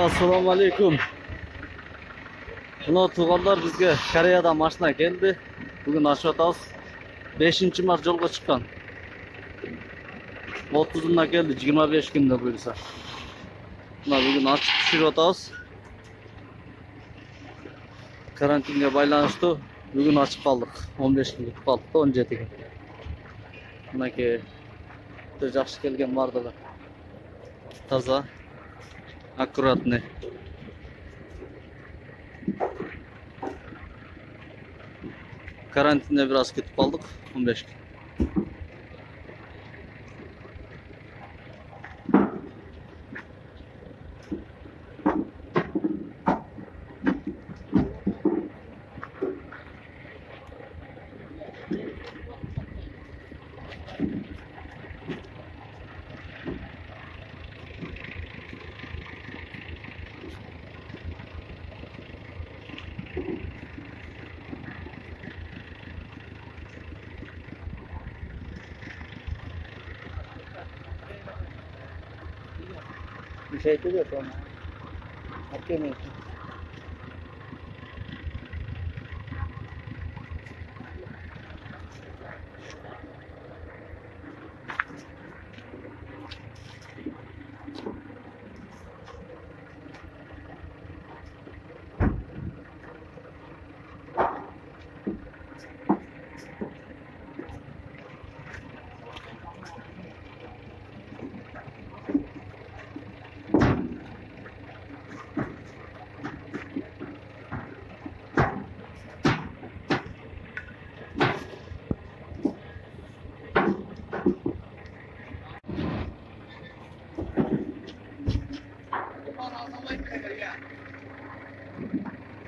Assalomu alaykum. Buni tug'anlar bizga Koreyadan mashina keldi. Bugun ochib 5-mart yo'lga chiqqan. 30'unda keldi, 25 kunda buyursa. Buni bugun ochib tushirib karantinga baylanıştı. Bugün açık kaldık. 15 gün kutib kaldık da 17 gün. Bunaki yaxshi kelgan vardı. Taza, akkuratный. Karantinde biraz kutib kaldık. 15 gün. Bir şey diyor sonra. Hakkı mı?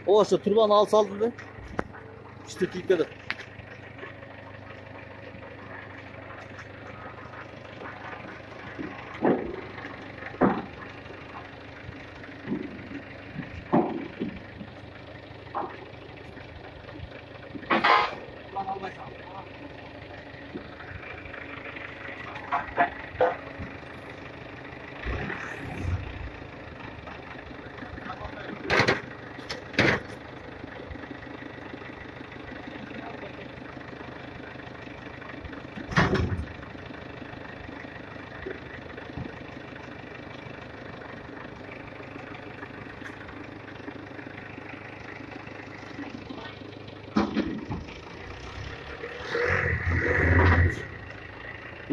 O işte turbanı al saldı da. İşte tilkede.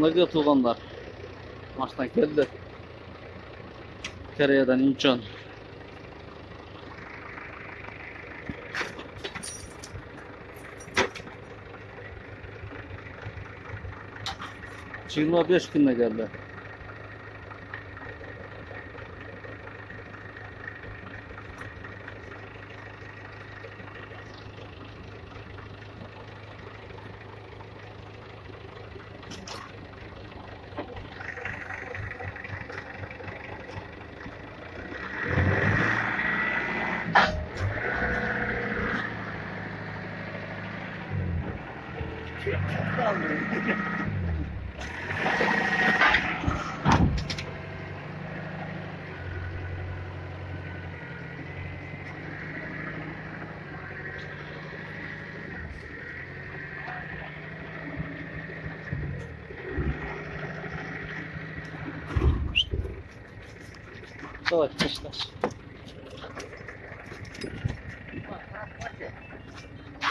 Bunlar tuğanlar. Maçtan geldi. Koreyadan Incheon. Çığırma 5 günde geldi. Давай, taşlar.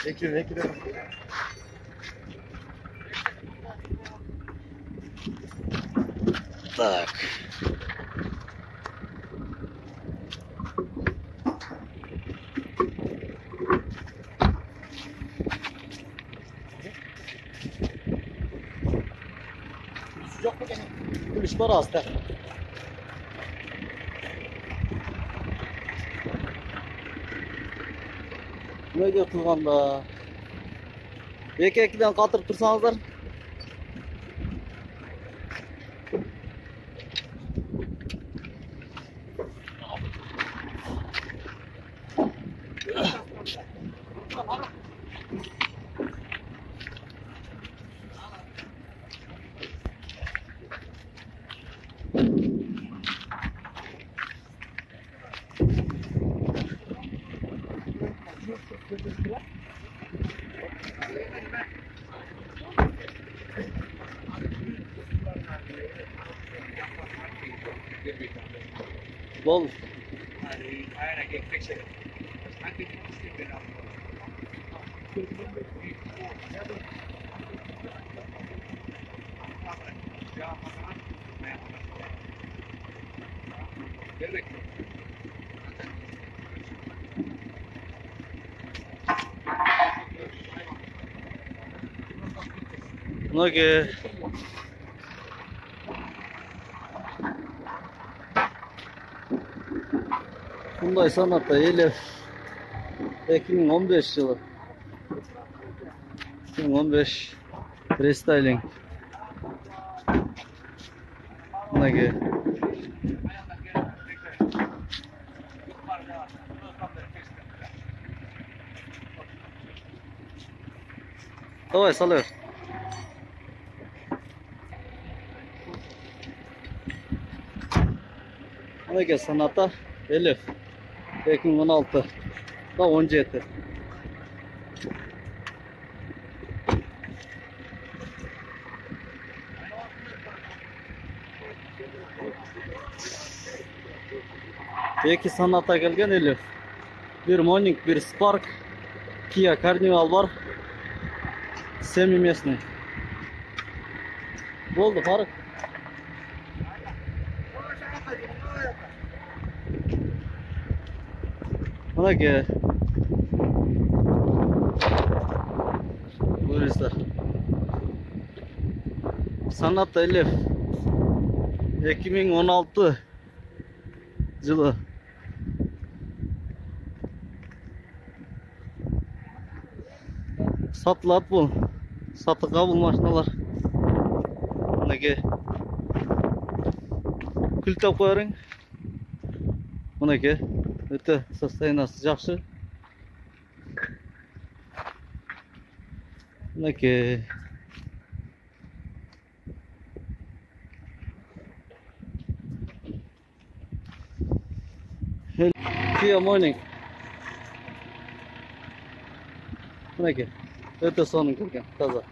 Ekle. Так. Yok mu gene? Gülüş var hasta. Ne götürganda? Bekekten katırıp tursanızlar. Bol. Многие Hyundai Sonata Elif 2015 yılı 2015 restyling Многие Давай, салют. Многие Sonata Elif 2016 da 17. İki Sonata gelgen Elif. Bir Morning, bir Spark, Kia Carnival var. Semimesный. Oldu Faruk. Buna ki buyuruzlar. Sonata Elif 2016 yılı. Satılады bu. Satığa bu maşınalar. Bunaki kül tap koyarın. Bunaki öte sostoyanасы жақсы. Bunaki Kia Morning. Bunaki öte sonun kirgen taza.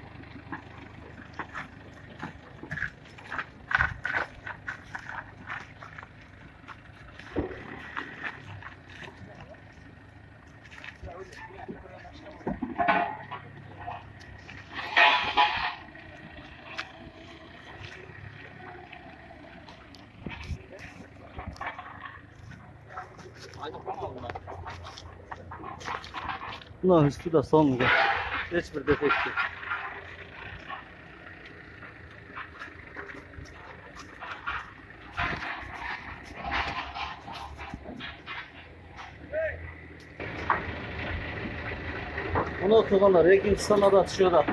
Buna üstü de sonunda. Hiçbir defekt yok. Bunu otobanlar, ikinci sana da atışıyorlar.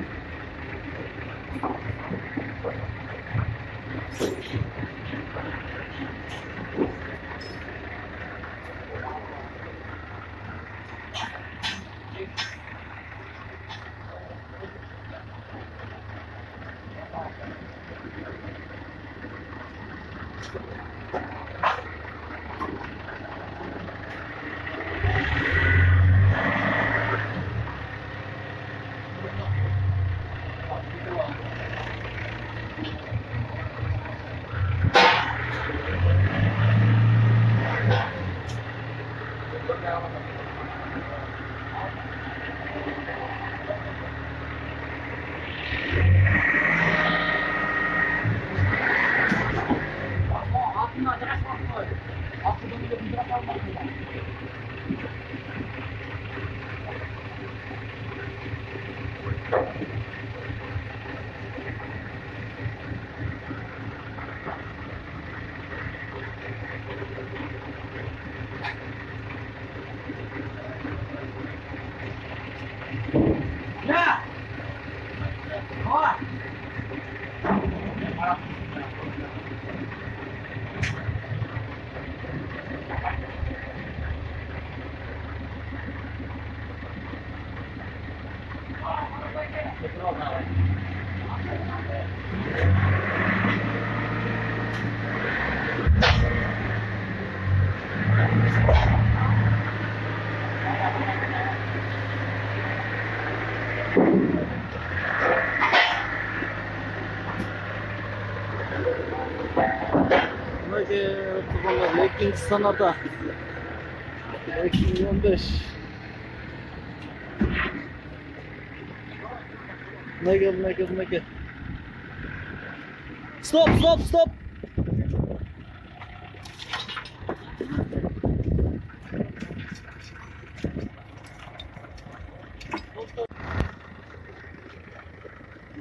İkinci sanata 2015. Ne gel. Stop.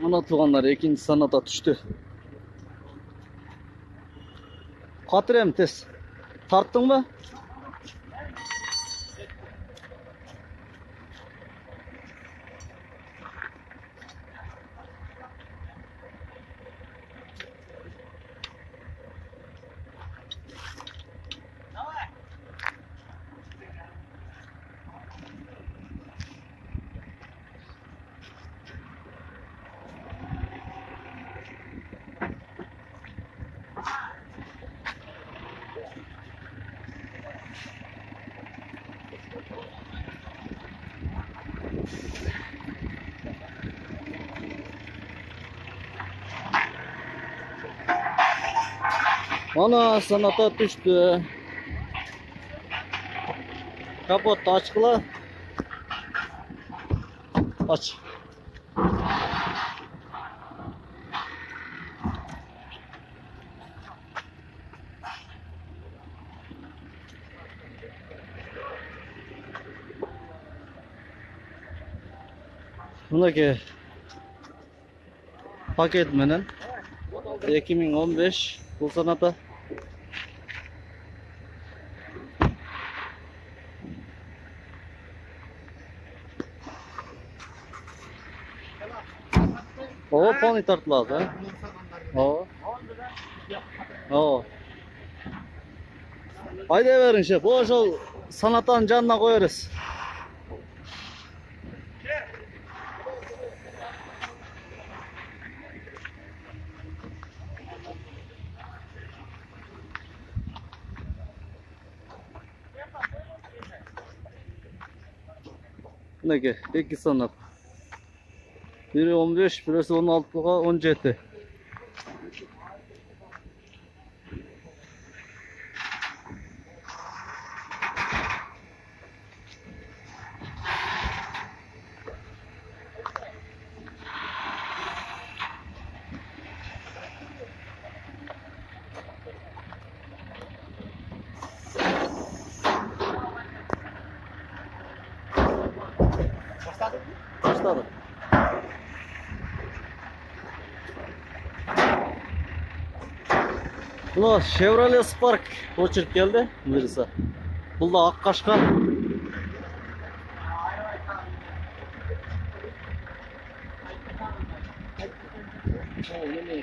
Mana tuğanlar ikinci sanata düştü. Katırım tez. Tarttın mı? Mana sanata düştü. Kapot açıkla. Aç. Bundaki paket menen 2015 bu sanata. O pony tartılады. O. Ayda verince bu ошол sanatанын жанына коерuz. Nege, iki sanat. Biri 15, birisi 16'ga 17. Başladı. Buna Chevrolet Spark очередь geldi. Buyursa. Bu da Akkaşka.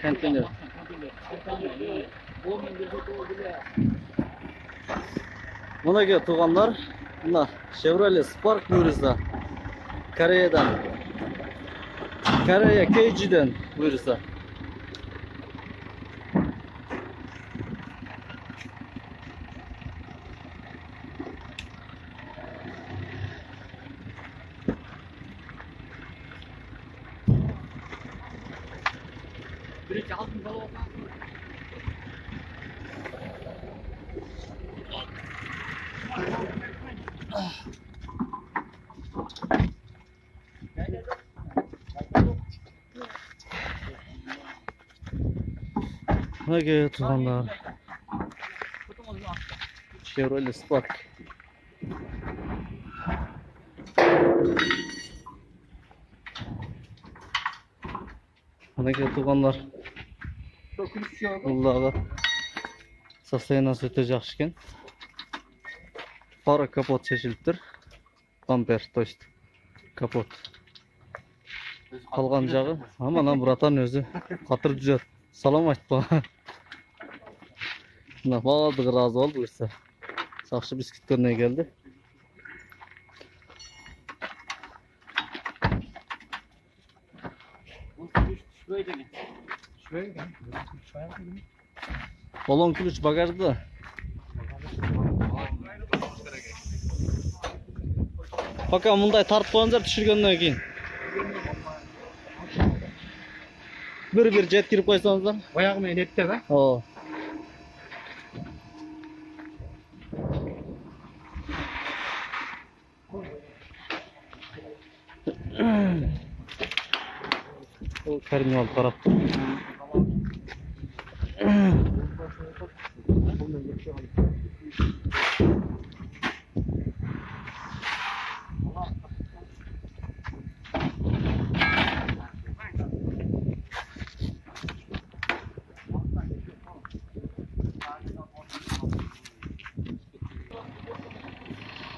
Konteyner. Buna göre tuğanlar. Buna Chevrolet Spark buyursa. Koreyadan. Koreya KG'den buyursa. Nege tuğanlar. Chevrolet Spark. Nege tuğanlar. Allah'a. Состояниясы өте жақсы екен. Фара капот шешіліптір. Бампер, то есть капот. Қалған жағы, аман братан өзі қатырып жүр. Салам айтпа. Мына барлығы разы болды бұйырса. Сақшы бисквиттеріне келді. Balon ключ багажда. Пока мындай тартып қойыңыздар түшіргеннен кейін. Бір жеткіріп қойсаңыздар. Баяғымен етті бе? О. Бұл карнивал тарап.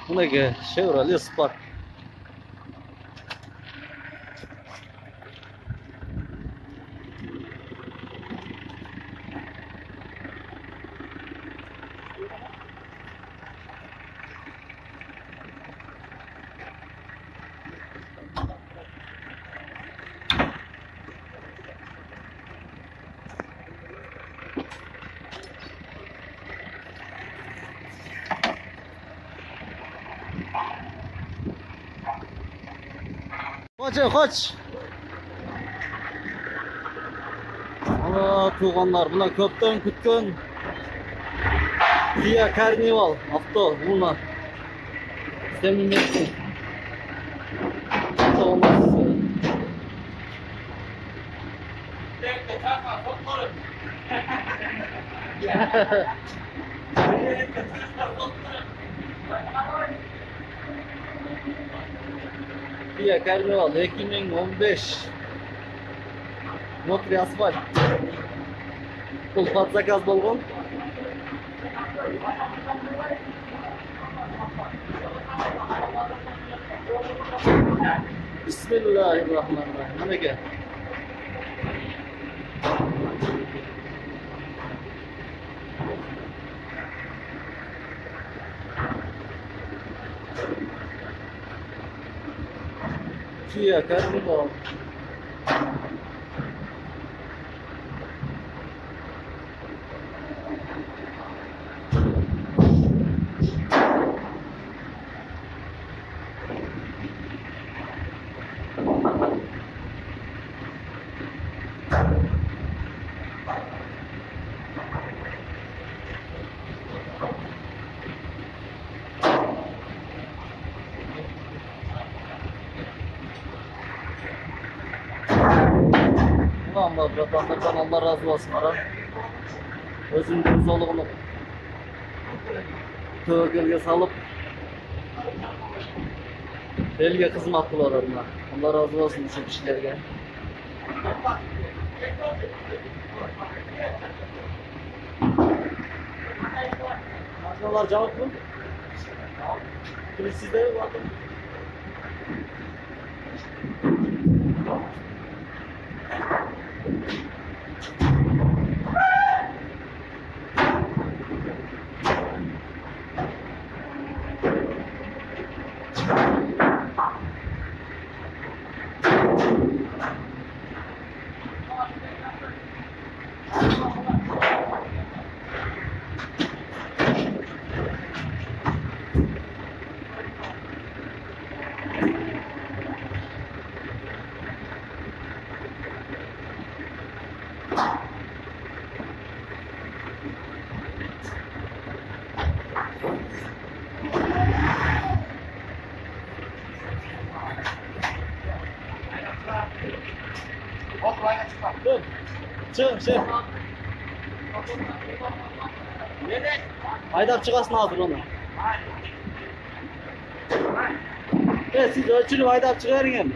Мінекей Chevrolet Spark. Qoch. Ana tuğanlar, buna köpten kütken Kia Carnival avto bunlar. Samimiyetsiz. Olmaz. Kia Carnival 2015 Notri asfalt. Бұл подзаказ болған. Bismillahirrahmanirrahim. Мінекей. Kia Carnival. Allah bratanlardan Allah razı olsun ara. Özünün zoluğunu tövgelge salıp elge kızmat kılar adına. Allah razı olsun şu kişilerge. Maşallah cevap mı? Şimdi sizde mi bakın? Çık. Haydap çıkasın hazır onu. Evet, siz ölçülü haydap çıkarın hem.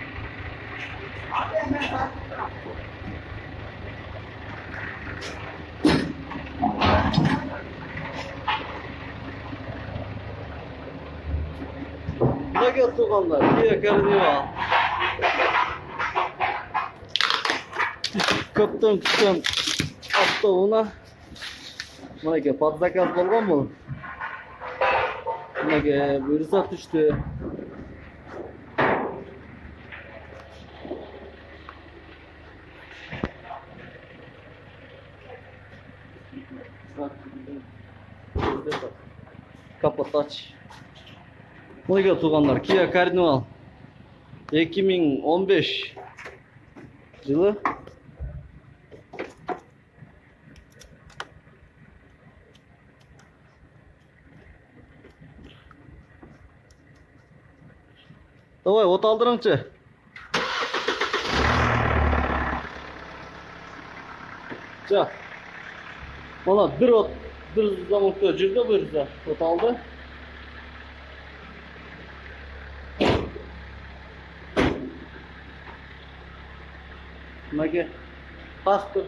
Ne gördük onlar? Kia Carnival. Köpten avtouna. Мінекей подзаказ болған бұл. Мінекей бұйырса түшті. Капот ач. Мінекей туғандар, Kia Carnival 2015 жылы. Давай, от алдырыңчы. Ja. Mana bir zamonda жүрдө бuyursa, оталды. Mage pastır.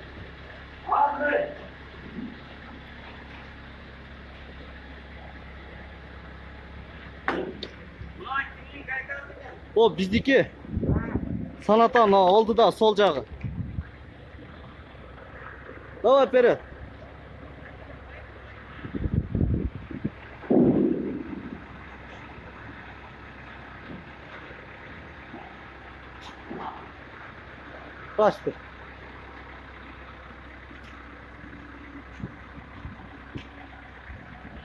O bizdeki sanatan oldu da sol jağı. Давай вперед. Kaçtır.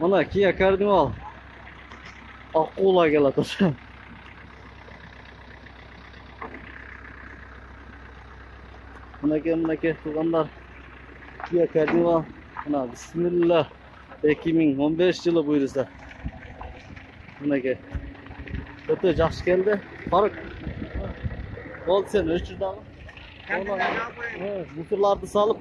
Mana Kia Carnival. Aqula geladi. Mana tuğanlar. Kia Carnival. Mana bismillah. 2015 yılı buyursa. Mana ke. Öte жақсы келді. Faruk. Oldu sen ölçürdün. Mısırlarda salıp.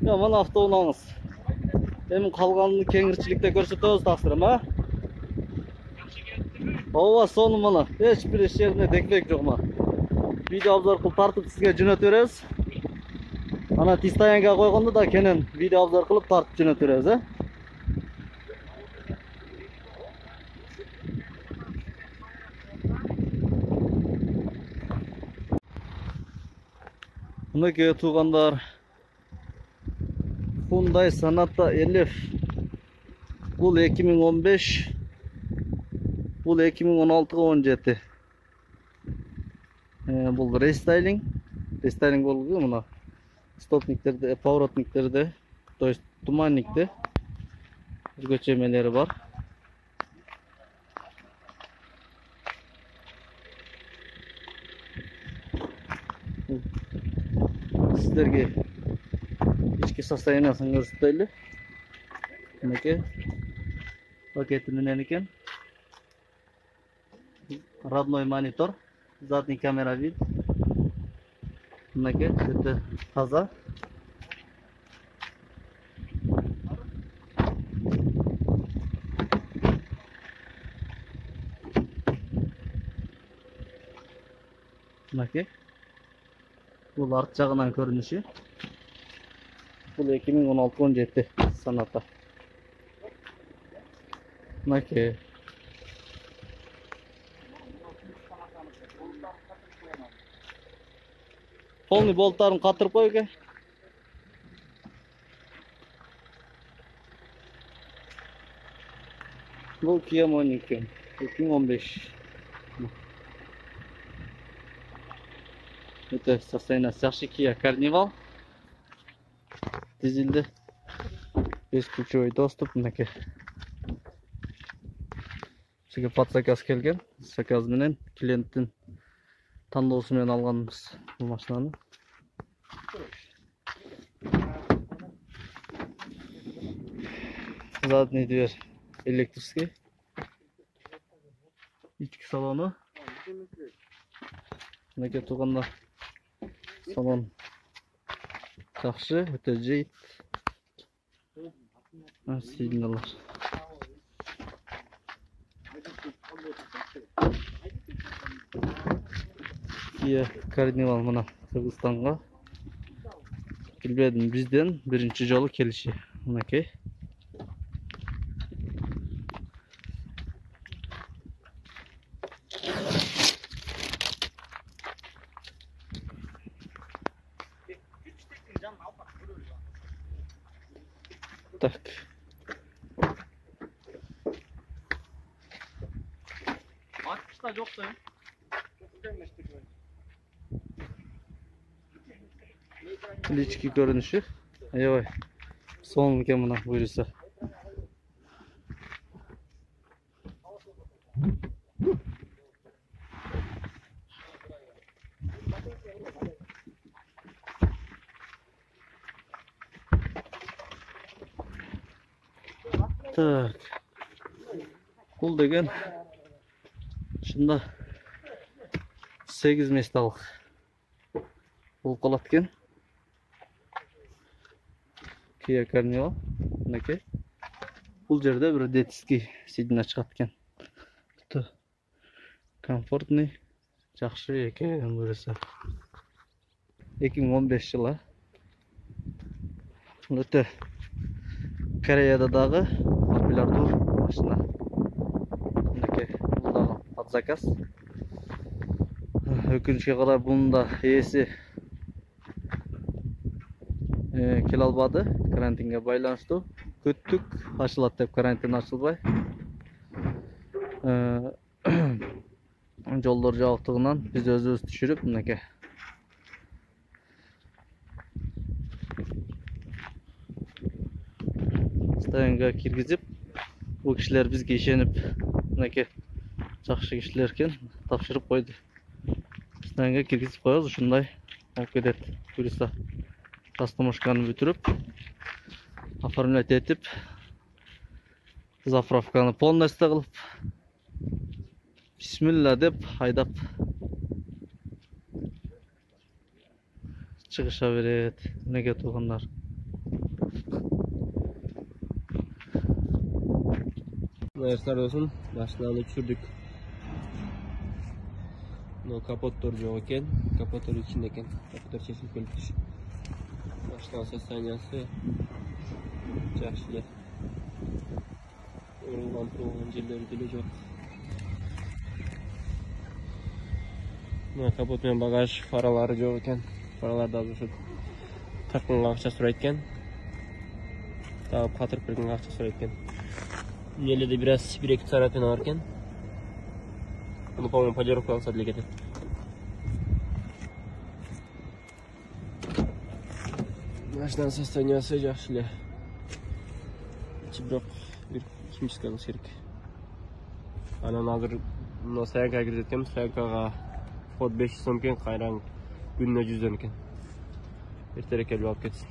Ya mana avtounаңыз. Emin қалғанын кеңірчілікте көрсөтөбүз тапсырым, ha? Ооба, соны mana. Hech bir iş yerine dekbek жоқ ма. Video обзор кылып тартып сизге жөнөтүп беребиз. Ana Tistayanга койгондо да кенен видео обзор кылып тартып жөнөтүп беребиз, ha? Мынакей туғандар, Hyundai Sonata Elif. Бұл 2015, бұл 2016-17. Бұл рестайлинг болуы мына стопниктерде, поворотниктерде, то есть туманникте өзгөчөмелери бар. Sizlerge içki soстояниесин көрсөтөлү. Мынакей пакетинен экен. Родной монитор, задний камера вид. Мынакей это таза. Мынакей. Бұл арт жағынан көрініші. Бұл 2016-17 Sonata. Мынакей. Полный болттарын қатырып қойға. Бұл Kia Morning 2015. Это состояние Саши Kia Carnival. Дизельді. Бесключевой доступ. Мынакей. Сізге подзаказ келген. Заказ менен клиенттің тандоосумен алганбыз бұл машинаны. Задний дверь электрический. Ички салону. Мынакей туғандар. Салон жақсы, өте жейт. Сигналар. Kia Carnival мына Кыргызстанга билбедим, бизден биринчи жолу келиши. Мынакей. Так. Açmışlar yoksa. İçki görünüşü. Ayvay. Son mükemmel buyursa. Так. Бұл деген Şunda 8 месталық болып қалады екен. Kia Carnival. Мінекей. Бұл жерде бір детский сиденье шығады екен. Тіпті комфортный, жақсы екен көресі. 2015 жылы. Өте Кореядағы популярды машина. Мінекей, бұл дағы под заказ. Өкінішке қарай бұның да иесі келе албады. Карантинге байланысты. Күттік, ашылады деп карантин ашылбай. Жолдар жауқтығынан біз өзіміз түшіріп, мінекей. Стаянға киргізіп, бұл кішілер бізге ішеніп, мінекей, жақсы кішілер екен, тапшырып қойды. Стаянға киргізіп қойыз, ұшындай алып кетеді. Туриста растамашканы бүтіріп, оформлять етіп, заправканы полностью қылып, бисмилла деп айдап шығыша береді. Неге туғандар. Аяқтар болсын, машинаны түсірдік. Капоттор жоқ екен, капоттор ішінде екен, капоттор шешіліп келіп түш. Машина состояниясы жақсы. Орылған жерлері деле жоқ. Капот мен багаж фаралары жоқ екен. Фараларды азыр тартқанға ақша сұрайды екен. Тағып қатырып берген ақша сұрайды екен. Неледе biraz bir-iki царапина var екен. Bunu по-моему полировка алса деле кетет. Машинаның состояниясы жақсы эле. Бирок бир химчистка кылыш керек. Анан азыр мына Саянкага кирип кеткем. Саянкага вход 500 сом экен, кайраң күнүнө 100 экен. Эртерээк келип алып кетсин.